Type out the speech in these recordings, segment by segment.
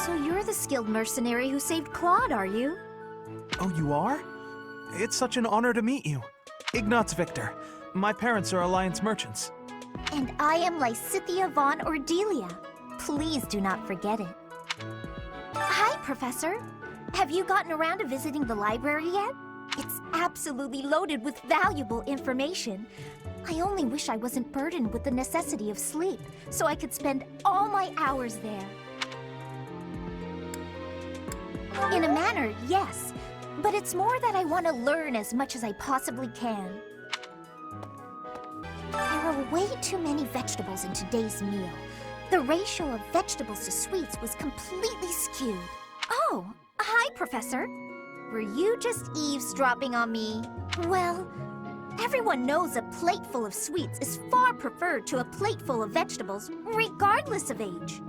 So you're the skilled mercenary who saved Claude, are you? Oh, you are? It's such an honor to meet you. Ignatz Victor. My parents are Alliance merchants. And I am Lysithea von Ordelia. Please do not forget it. Hi, Professor. Have you gotten around to visiting the library yet? It's absolutely loaded with valuable information. I only wish I wasn't burdened with the necessity of sleep, so I could spend all my hours there. In a manner, yes. But it's more that I want to learn as much as I possibly can. There are way too many vegetables in today's meal. The ratio of vegetables to sweets was completely skewed. Oh, hi, Professor. Were you just eavesdropping on me? Well, everyone knows a plate full of sweets is far preferred to a plate full of vegetables, regardless of age.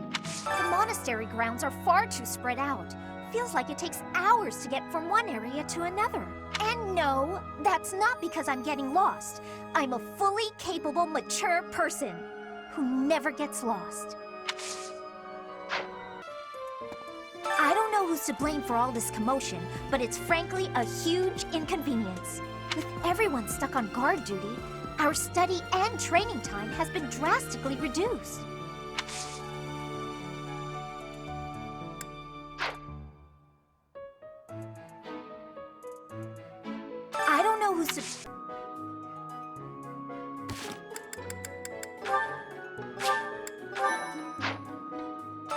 The monastery grounds are far too spread out. Feels like it takes hours to get from one area to another. And no, that's not because I'm getting lost. I'm a fully capable, mature person who never gets lost. I don't know who's to blame for all this commotion, but it's frankly a huge inconvenience. With everyone stuck on guard duty, our study and training time has been drastically reduced. I don't know who's to...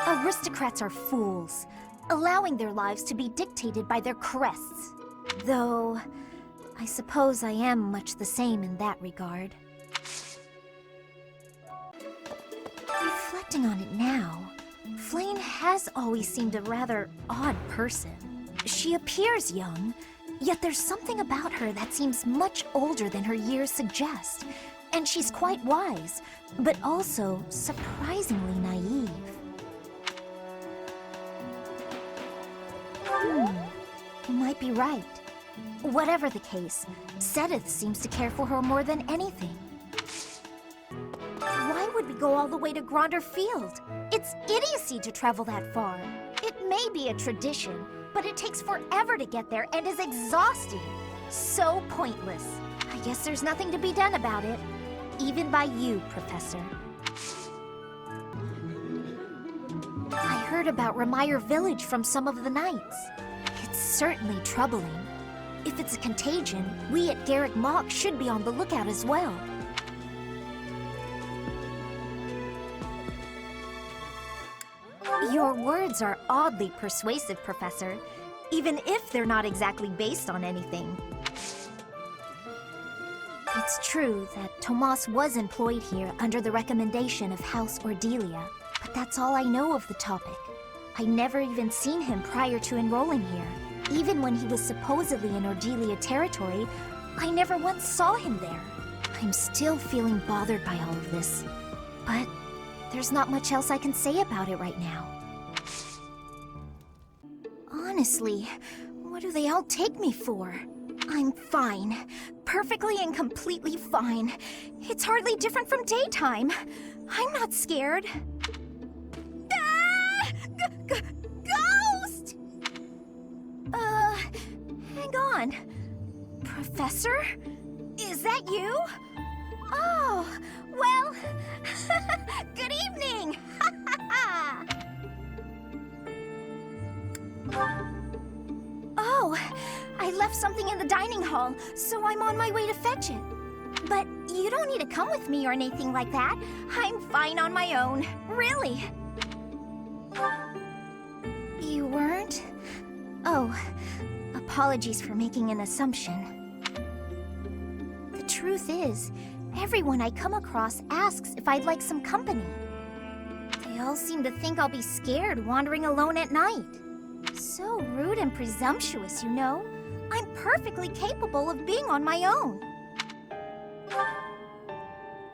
Aristocrats are fools, allowing their lives to be dictated by their crests. Though, I suppose I am much the same in that regard. Reflecting on it now, Flame has always seemed a rather odd person. She appears young, yet there's something about her that seems much older than her years suggest. And she's quite wise, but also surprisingly naive. You might be right. Whatever the case, Sedith seems to care for her more than anything. Why would we go all the way to Gronder Field? It's idiocy to travel that far. It may be a tradition, but it takes forever to get there and is exhausting. So pointless. I guess there's nothing to be done about it. Even by you, Professor. I heard about Ramire Village from some of the knights. It's certainly troubling. If it's a contagion, we at Garrick Mach should be on the lookout as well. Your words are oddly persuasive, Professor, even if they're not exactly based on anything. It's true that Tomas was employed here under the recommendation of House Ordelia, but that's all I know of the topic. I never even seen him prior to enrolling here. Even when he was supposedly in Ordelia territory, I never once saw him there. I'm still feeling bothered by all of this, but there's not much else I can say about it right now. Honestly, what do they all take me for? I'm fine. Perfectly and completely fine. It's hardly different from daytime. I'm not scared. Ah! Ghost! Hang on. Professor? Is that you? Oh, well, good evening! Oh, I left something in the dining hall, so I'm on my way to fetch it. But you don't need to come with me or anything like that. I'm fine on my own, really. You weren't? Oh, apologies for making an assumption. The truth is, everyone I come across asks if I'd like some company. They all seem to think I'll be scared wandering alone at night. So rude and presumptuous, you know? I'm perfectly capable of being on my own.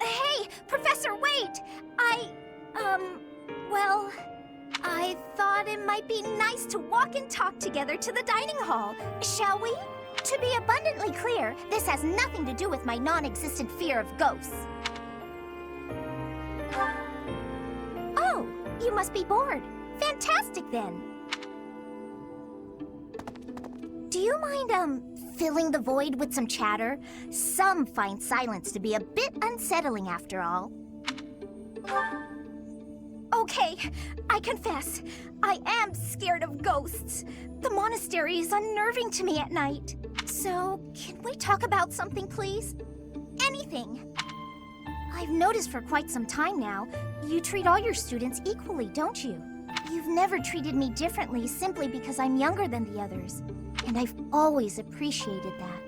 Hey, Professor, wait! Well, I thought it might be nice to walk and talk together to the dining hall. Shall we? To be abundantly clear, this has nothing to do with my non-existent fear of ghosts. Oh, you must be bored. Fantastic, then. Do you mind, filling the void with some chatter? Some find silence to be a bit unsettling after all. Okay, I confess, I am scared of ghosts. The monastery is unnerving to me at night. So, can we talk about something, please? Anything. I've noticed for quite some time now, you treat all your students equally, don't you? You've never treated me differently simply because I'm younger than the others, and I've always appreciated that.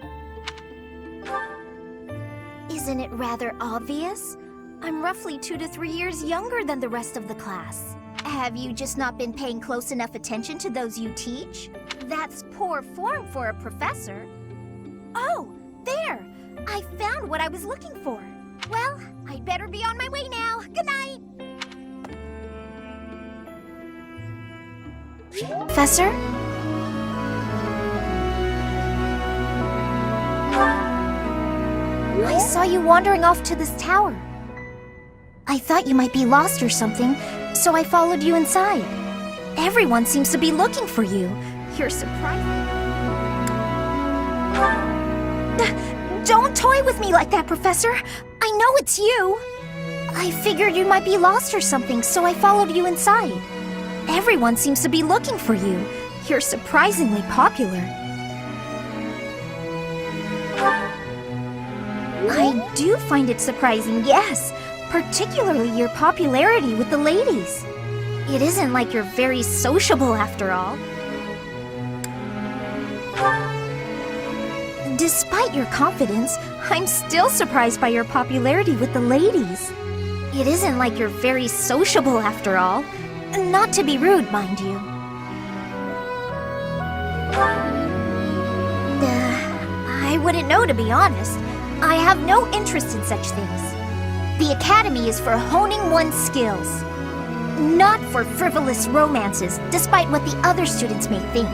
Isn't it rather obvious? I'm roughly 2 to 3 years younger than the rest of the class. Have you just not been paying close enough attention to those you teach? That's poor form for a professor. Oh, there! I found what I was looking for. Well, I'd better be on my way now. Good night! Professor? I saw you wandering off to this tower. I thought you might be lost or something, so I followed you inside. Everyone seems to be looking for you. You're surprising. Don't toy with me like that, Professor. I know it's you. I figured you might be lost or something, so I followed you inside. Everyone seems to be looking for you. You're surprisingly popular. I do find it surprising, yes. Particularly your popularity with the ladies. It isn't like you're very sociable after all. Despite your confidence, I'm still surprised by your popularity with the ladies. It isn't like you're very sociable after all. Not to be rude, mind you. I wouldn't know, to be honest. I have no interest in such things. The Academy is for honing one's skills, not for frivolous romances, despite what the other students may think.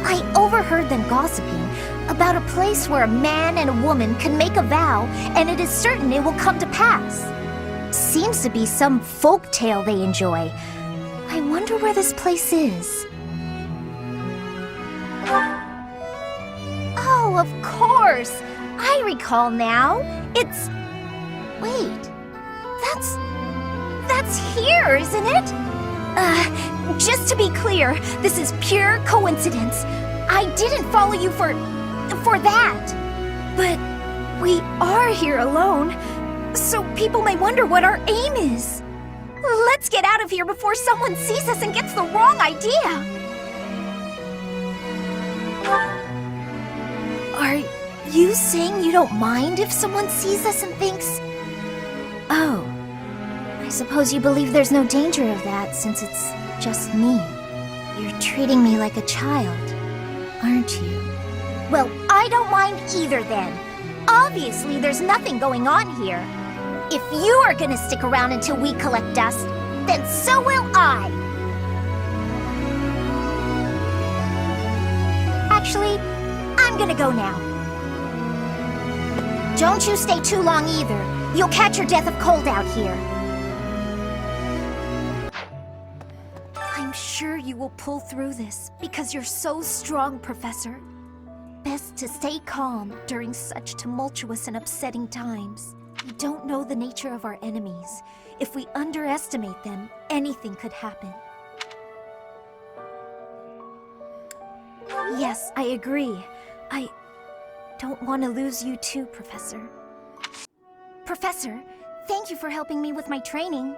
I overheard them gossiping about a place where a man and a woman can make a vow, and it is certain it will come to pass. Seems to be some folk tale they enjoy. I wonder where this place is. Oh, of course! I recall now. It's... Wait, that's here, isn't it? Just to be clear, this is pure coincidence. I didn't follow you for that. But we are here alone, so people may wonder what our aim is. Let's get out of here before someone sees us and gets the wrong idea. Are you saying you don't mind if someone sees us and thinks... Oh, I suppose you believe there's no danger of that since it's just me. You're treating me like a child, aren't you? Well, I don't mind either then. Obviously, there's nothing going on here. If you are gonna stick around until we collect dust, then so will I. Actually, I'm gonna go now. Don't you stay too long either. You'll catch your death of cold out here. I'm sure you will pull through this because you're so strong, Professor. Best to stay calm during such tumultuous and upsetting times. We don't know the nature of our enemies. If we underestimate them, anything could happen. Yes, I agree. I don't want to lose you too, Professor. Professor, thank you for helping me with my training.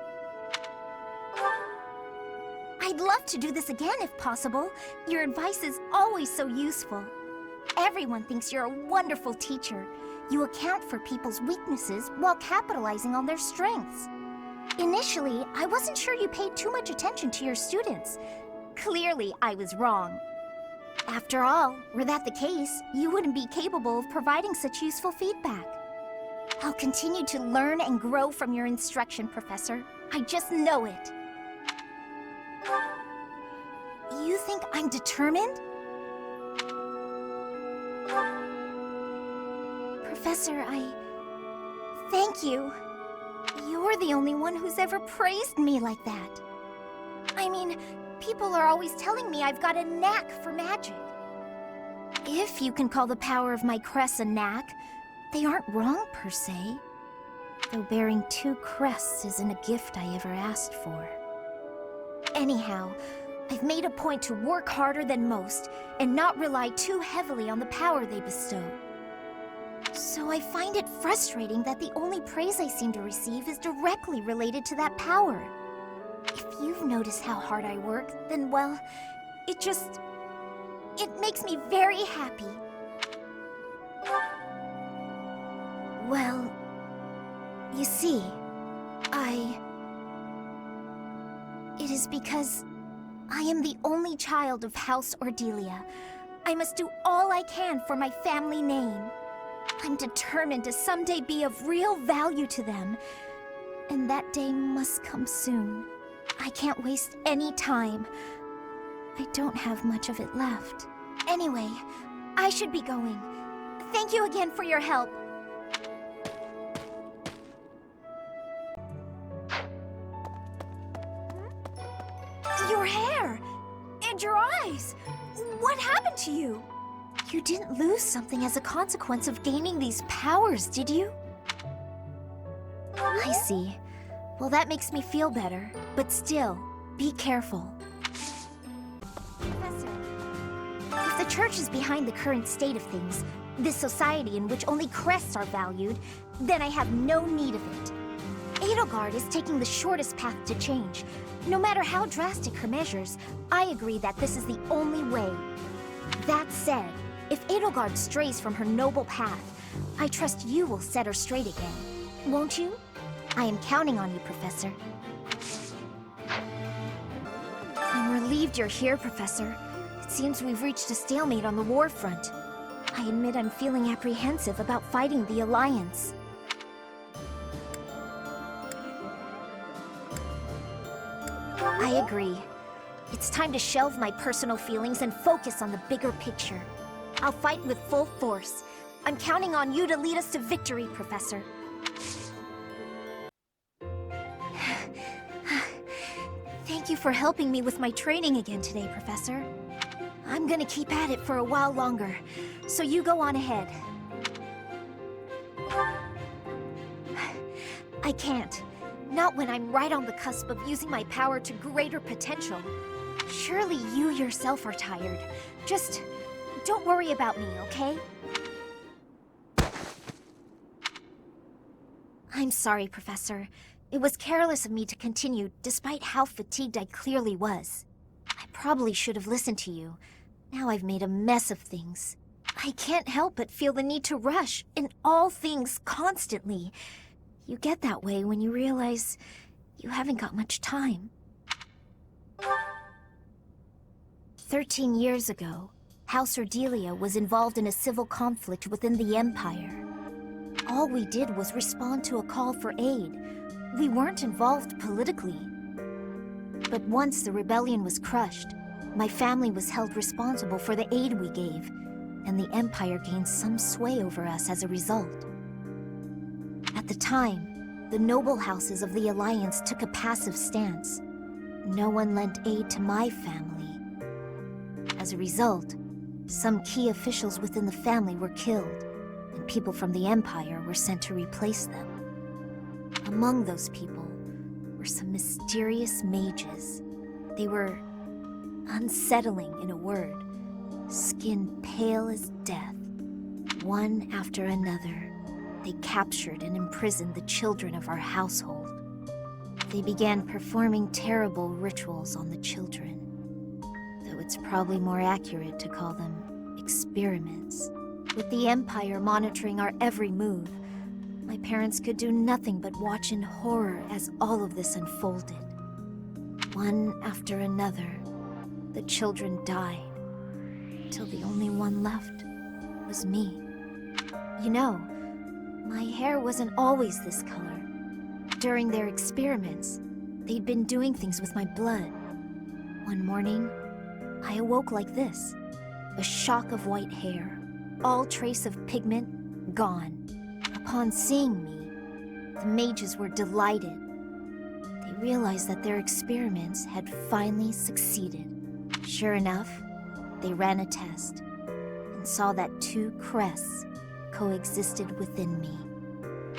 I'd love to do this again if possible. Your advice is always so useful. Everyone thinks you're a wonderful teacher. You account for people's weaknesses while capitalizing on their strengths. Initially, I wasn't sure you paid too much attention to your students. Clearly, I was wrong. After all, were that the case, you wouldn't be capable of providing such useful feedback. I'll continue to learn and grow from your instruction, Professor. I just know it. You think I'm determined? Professor, thank you. You're the only one who's ever praised me like that. I mean, people are always telling me I've got a knack for magic. If you can call the power of my crests a knack, they aren't wrong per se. Though bearing 2 crests isn't a gift I ever asked for. Anyhow, I've made a point to work harder than most and not rely too heavily on the power they bestow. So I find it frustrating that the only praise I seem to receive is directly related to that power. If you've noticed how hard I work, then well, it makes me very happy. Well, you see, it is because I am the only child of House Ordelia. I must do all I can for my family name. I'm determined to someday be of real value to them, and that day must come soon. I can't waste any time. I don't have much of it left. Anyway, I should be going. Thank you again for your help. Your hair! And your eyes! What happened to you? You didn't lose something as a consequence of gaining these powers, did you? I see. Well, that makes me feel better. But still, be careful. Professor, if the Church is behind the current state of things, this society in which only crests are valued, then I have no need of it. Edelgard is taking the shortest path to change. No matter how drastic her measures, I agree that this is the only way. That said, if Edelgard strays from her noble path, I trust you will set her straight again. Won't you? I am counting on you, Professor. I'm relieved you're here, Professor. It seems we've reached a stalemate on the war front. I admit I'm feeling apprehensive about fighting the Alliance. I agree. It's time to shelve my personal feelings and focus on the bigger picture. I'll fight with full force. I'm counting on you to lead us to victory, Professor. Thank you for helping me with my training again today, Professor. I'm gonna keep at it for a while longer, so you go on ahead. I can't. Not when I'm right on the cusp of using my power to greater potential. Surely you yourself are tired. Just don't worry about me, okay? I'm sorry, Professor. It was careless of me to continue, despite how fatigued I clearly was. I probably should have listened to you. Now I've made a mess of things. I can't help but feel the need to rush in all things constantly. You get that way when you realize you haven't got much time. 13 years ago, House Ordelia was involved in a civil conflict within the Empire. All we did was respond to a call for aid. We weren't involved politically. But once the rebellion was crushed, my family was held responsible for the aid we gave, and the Empire gained some sway over us as a result. At the time, the noble houses of the Alliance took a passive stance. No one lent aid to my family. As a result, some key officials within the family were killed, and people from the Empire were sent to replace them. Among those people were some mysterious mages. They were unsettling, in a word, skin pale as death. One after another, they captured and imprisoned the children of our household. They began performing terrible rituals on the children, though it's probably more accurate to call them experiments. With the Empire monitoring our every move, my parents could do nothing but watch in horror as all of this unfolded. One after another, the children died, till the only one left was me. You know, my hair wasn't always this color. During their experiments, they'd been doing things with my blood. One morning, I awoke like this, a shock of white hair, all trace of pigment gone. Upon seeing me, the mages were delighted. They they realized that their experiments had finally succeeded. Sure enough, they ran a test and saw that two crests coexisted within me.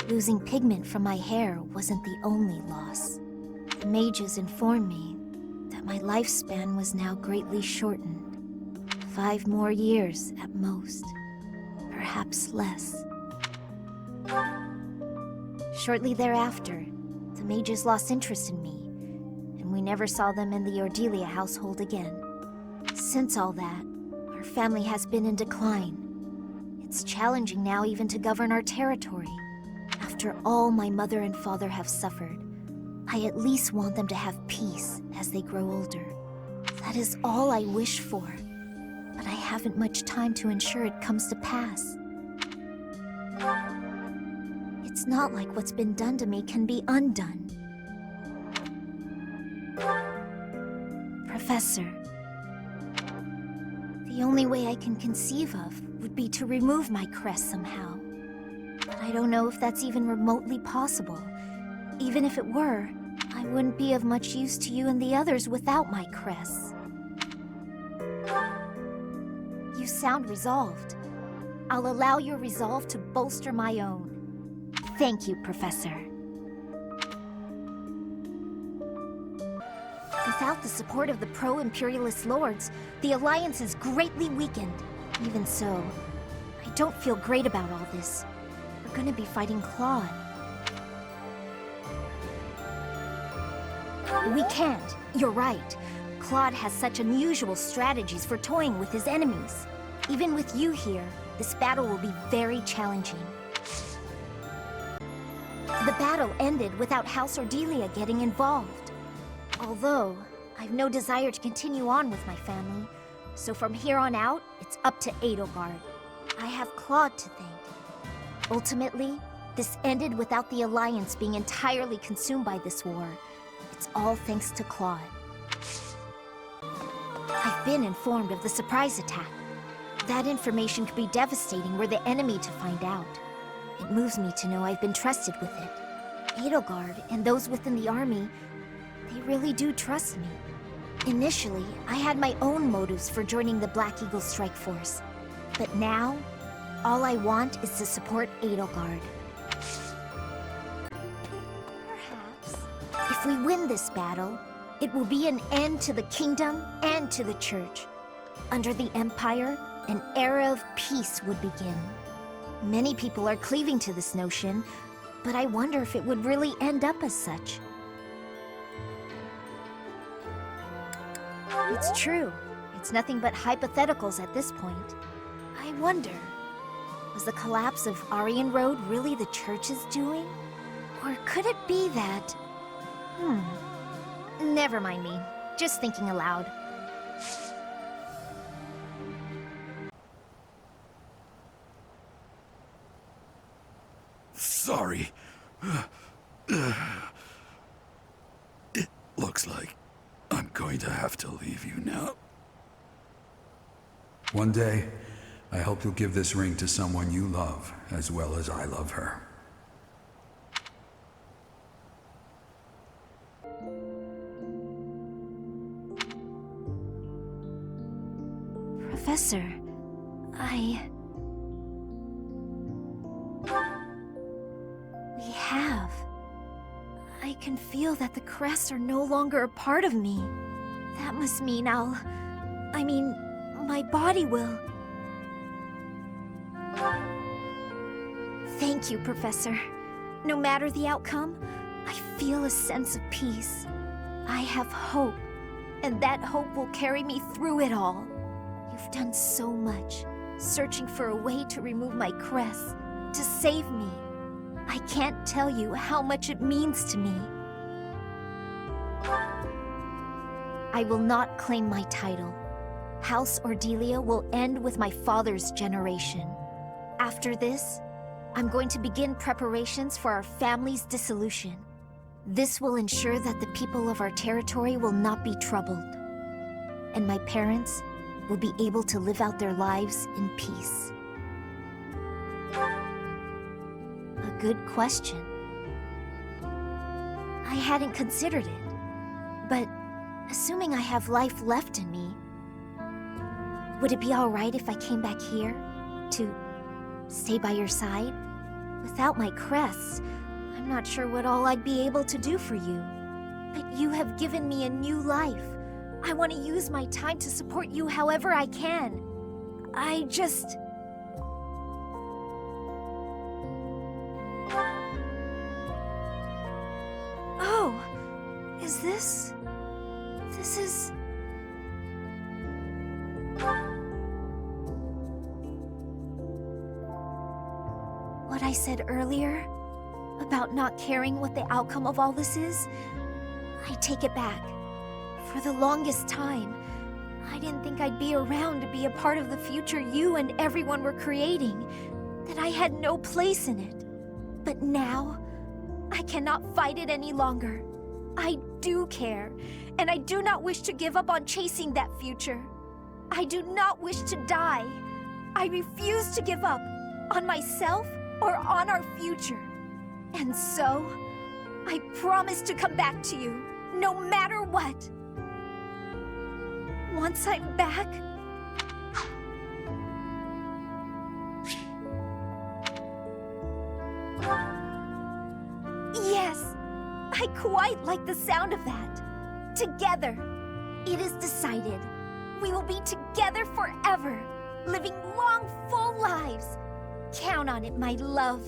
Losing pigment from my hair wasn't the only loss. The mages informed me that my lifespan was now greatly shortened. 5 more years at most, perhaps less. Shortly thereafter, the mages lost interest in me, and we never saw them in the Ordelia household again. Since all that, our family has been in decline. It's challenging now even to govern our territory. After all my mother and father have suffered, I at least want them to have peace as they grow older. That is all I wish for, but I haven't much time to ensure it comes to pass. It's not like what's been done to me can be undone. Professor, the only way I can conceive of would be to remove my crest somehow. But I don't know if that's even remotely possible. Even if it were, I wouldn't be of much use to you and the others without my crests. You sound resolved. I'll allow your resolve to bolster my own. Thank you, Professor. Without the support of the pro-imperialist lords, the Alliance is greatly weakened. Even so, I don't feel great about all this. We're gonna be fighting Claude. We can't. You're right. Claude has such unusual strategies for toying with his enemies. Even with you here, this battle will be very challenging. The battle ended without House Ordelia getting involved. Although, I've no desire to continue on with my family, so from here on out, it's up to Edelgard. I have Claude to thank. Ultimately, this ended without the Alliance being entirely consumed by this war. It's all thanks to Claude. I've been informed of the surprise attack. That information could be devastating were the enemy to find out. It moves me to know I've been trusted with it. Edelgard and those within the army, they really do trust me. Initially, I had my own motives for joining the Black Eagle Strike Force. But now, all I want is to support Edelgard. Perhaps, if we win this battle, it will be an end to the kingdom and to the church. Under the Empire, an era of peace would begin. Many people are cleaving to this notion, but I wonder if it would really end up as such. It's true. It's nothing but hypotheticals at this point. I wonder, was the collapse of Aryan Road really the Church's doing? Or could it be that... Never mind me. Just thinking aloud. Sorry. It looks like I'm going to have to leave you now. One day, I hope you'll give this ring to someone you love, as well as I love her. Professor, We have. I can feel that the crests are no longer a part of me. That must mean my body will. Thank you, Professor. No matter the outcome, I feel a sense of peace. I have hope, and that hope will carry me through it all. You've done so much, searching for a way to remove my crest, to save me. I can't tell you how much it means to me. I will not claim my title. House Ordelia will end with my father's generation. After this, I'm going to begin preparations for our family's dissolution. This will ensure that the people of our territory will not be troubled, and my parents will be able to live out their lives in peace. A good question. I hadn't considered it. But assuming I have life left in me, would it be alright if I came back here to stay by your side? Without my crests, I'm not sure what all I'd be able to do for you. But you have given me a new life. I want to use my time to support you however I can. I just... Oh, is this... This is... What I said earlier about not caring what the outcome of all this is, I take it back. For the longest time, I didn't think I'd be around to be a part of the future you and everyone were creating, that I had no place in it. But now, I cannot fight it any longer. I do care, and I do not wish to give up on chasing that future. I do not wish to die. I refuse to give up on myself or on our future. And so, I promise to come back to you, no matter what. Once I'm back... Yes, I quite like the sound of that. Together. It is decided. We will be together forever, living long, full lives. Count on it, my love.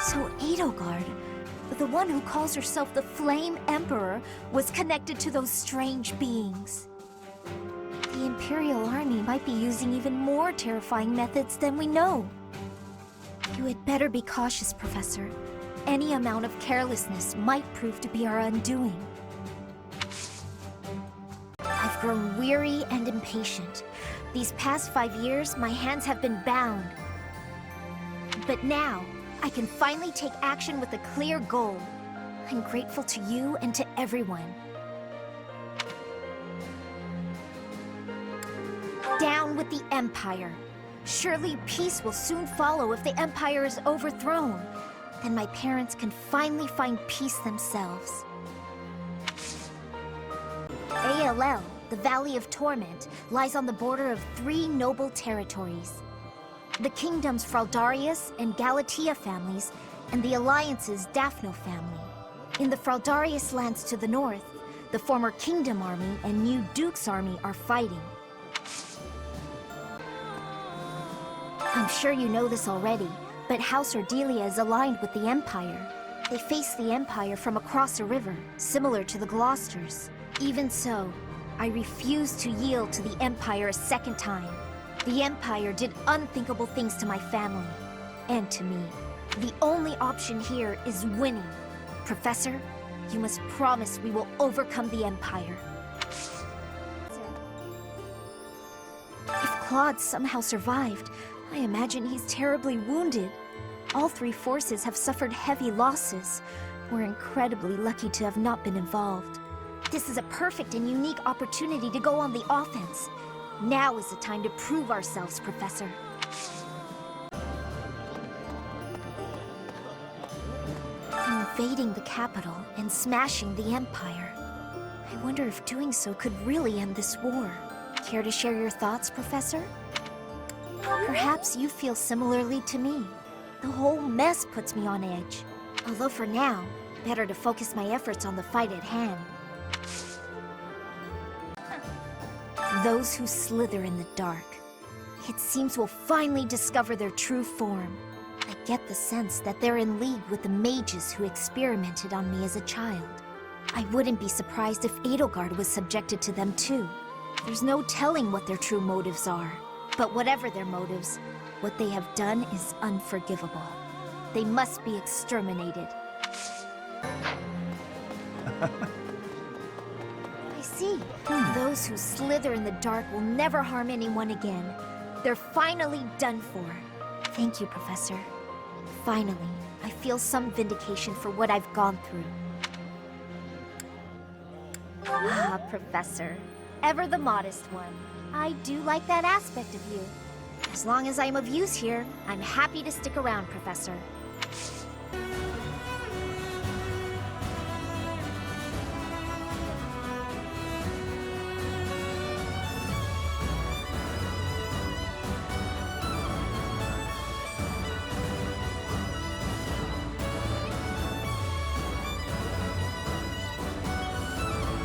So Edelgard, the one who calls herself the Flame Emperor, was connected to those strange beings. The Imperial Army might be using even more terrifying methods than we know. You had better be cautious, Professor. Any amount of carelessness might prove to be our undoing. I've grown weary and impatient. These past 5 years, my hands have been bound. But now, I can finally take action with a clear goal. I'm grateful to you and to everyone. Down with the Empire. Surely peace will soon follow if the Empire is overthrown. Then my parents can finally find peace themselves. ALL, the Valley of Torment, lies on the border of 3 noble territories. The kingdoms Fraldarius and Galatea families, and the Alliance's Daphno family. In the Fraldarius lands to the north, the former Kingdom Army and new Duke's Army are fighting. I'm sure you know this already, but House Ordelia is aligned with the Empire. They face the Empire from across a river, similar to the Gloucesters. Even so, I refuse to yield to the Empire a second time. The Empire did unthinkable things to my family, and to me. The only option here is winning. Professor, you must promise we will overcome the Empire. If Claude somehow survived, I imagine he's terribly wounded. All 3 forces have suffered heavy losses. We're incredibly lucky to have not been involved. This is a perfect and unique opportunity to go on the offense. Now is the time to prove ourselves, Professor. Invading the capital and smashing the Empire. I wonder if doing so could really end this war. Care to share your thoughts, Professor? Perhaps you feel similarly to me. The whole mess puts me on edge. Although for now, better to focus my efforts on the fight at hand. Those who slither in the dark. It seems will finally discover their true form. I get the sense that they're in league with the mages who experimented on me as a child. I wouldn't be surprised if Edelgard was subjected to them too. There's no telling what their true motives are. But whatever their motives, what they have done is unforgivable. They must be exterminated. I see. Those who slither in the dark will never harm anyone again. They're finally done for. Thank you, Professor. Finally, I feel some vindication for what I've gone through. Ah, Professor. Ever the modest one. I do like that aspect of you. As long as I'm of use here, I'm happy to stick around, Professor.